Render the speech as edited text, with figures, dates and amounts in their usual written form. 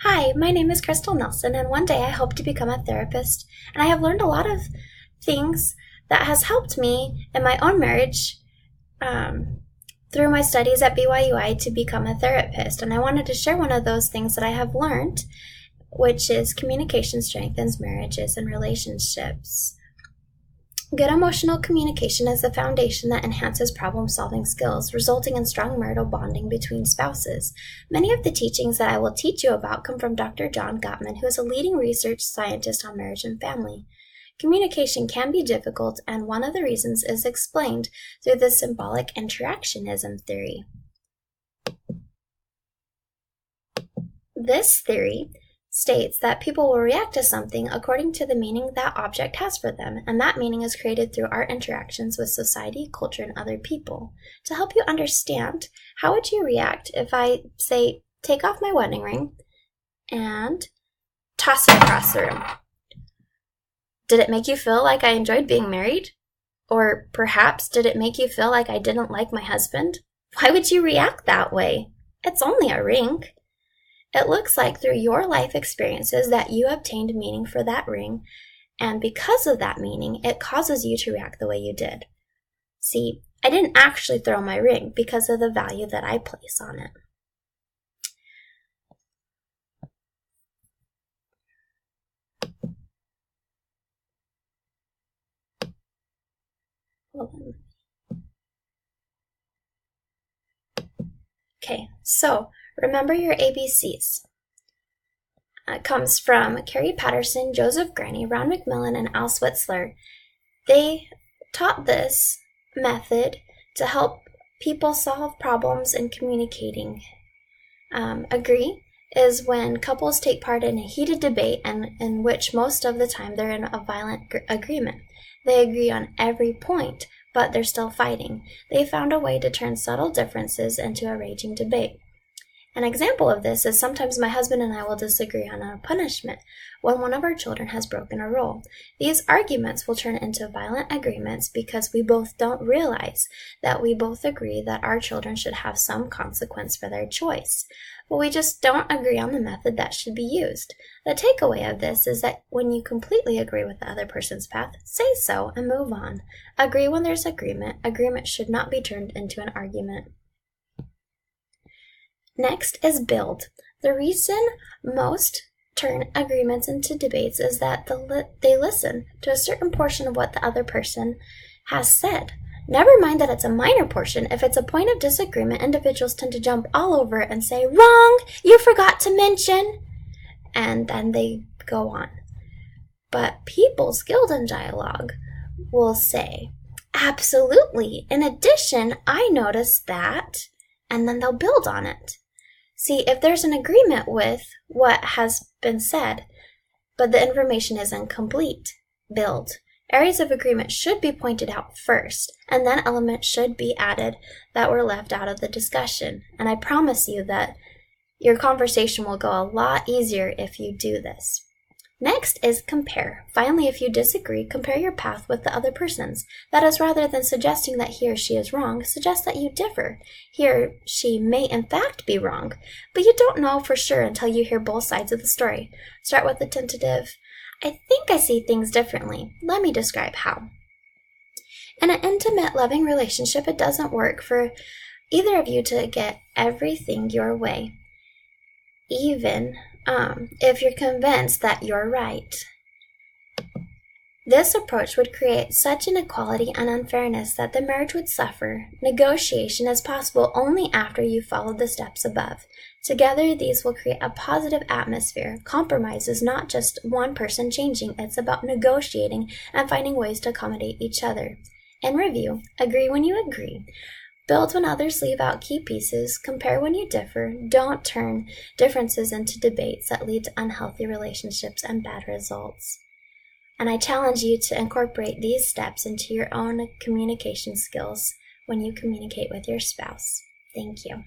Hi, my name is Crystal Nelson, and one day I hope to become a therapist. And I have learned a lot of things that has helped me in my own marriage through my studies at BYUI to become a therapist. And I wanted to share one of those things that I have learned, which is communication strengthens marriages and relationships. Good emotional communication is the foundation that enhances problem-solving skills, resulting in strong marital bonding between spouses. Many of the teachings that I will teach you about come from Dr. John Gottman, who is a leading research scientist on marriage and family. Communication can be difficult, and one of the reasons is explained through the symbolic interactionism theory. This theory states that people will react to something according to the meaning that object has for them, and that meaning is created through our interactions with society, culture, and other people. To help you understand, how would you react if I say, take off my wedding ring and toss it across the room? Did it make you feel like I enjoyed being married? Or perhaps did it make you feel like I didn't like my husband? Why would you react that way? It's only a ring. It looks like through your life experiences that you obtained meaning for that ring, and because of that meaning, it causes you to react the way you did. See, I didn't actually throw my ring because of the value that I place on it. Okay, so remember your ABCs. It comes from Carrie Patterson, Joseph Graney, Ron McMillan, and Al Switzler. They taught this method to help people solve problems in communicating. Agree is when couples take part in a heated debate and in which most of the time they're in a violent agreement. They agree on every point, but they're still fighting. They found a way to turn subtle differences into a raging debate. An example of this is sometimes my husband and I will disagree on a punishment when one of our children has broken a rule. These arguments will turn into violent agreements because we both don't realize that we both agree that our children should have some consequence for their choice. But we just don't agree on the method that should be used. The takeaway of this is that when you completely agree with the other person's path, say so and move on. Agree when there's agreement. Agreement should not be turned into an argument. Next is build. The reason most turn agreements into debates is that they listen to a certain portion of what the other person has said. Never mind that it's a minor portion. If it's a point of disagreement, individuals tend to jump all over it and say, "Wrong! You forgot to mention!" And then they go on. But people skilled in dialogue will say, "Absolutely! In addition, I noticed that," and then they'll build on it. See, if there's an agreement with what has been said, but the information is incomplete, build. Areas of agreement should be pointed out first, and then elements should be added that were left out of the discussion. And I promise you that your conversation will go a lot easier if you do this. Next is compare. Finally, if you disagree, compare your path with the other person's. That is, rather than suggesting that he or she is wrong, suggest that you differ. He or she may in fact be wrong, but you don't know for sure until you hear both sides of the story. Start with the tentative, "I think I see things differently. Let me describe how." In an intimate, loving relationship, it doesn't work for either of you to get everything your way, even if you're convinced that you're right. This approach would create such inequality and unfairness that the marriage would suffer. Negotiation is possible only after you follow the steps above. Together, these will create a positive atmosphere. Compromise is not just one person changing, it's about negotiating and finding ways to accommodate each other. In review, agree when you agree. Build when others leave out key pieces. Compare when you differ. Don't turn differences into debates that lead to unhealthy relationships and bad results. And I challenge you to incorporate these steps into your own communication skills when you communicate with your spouse. Thank you.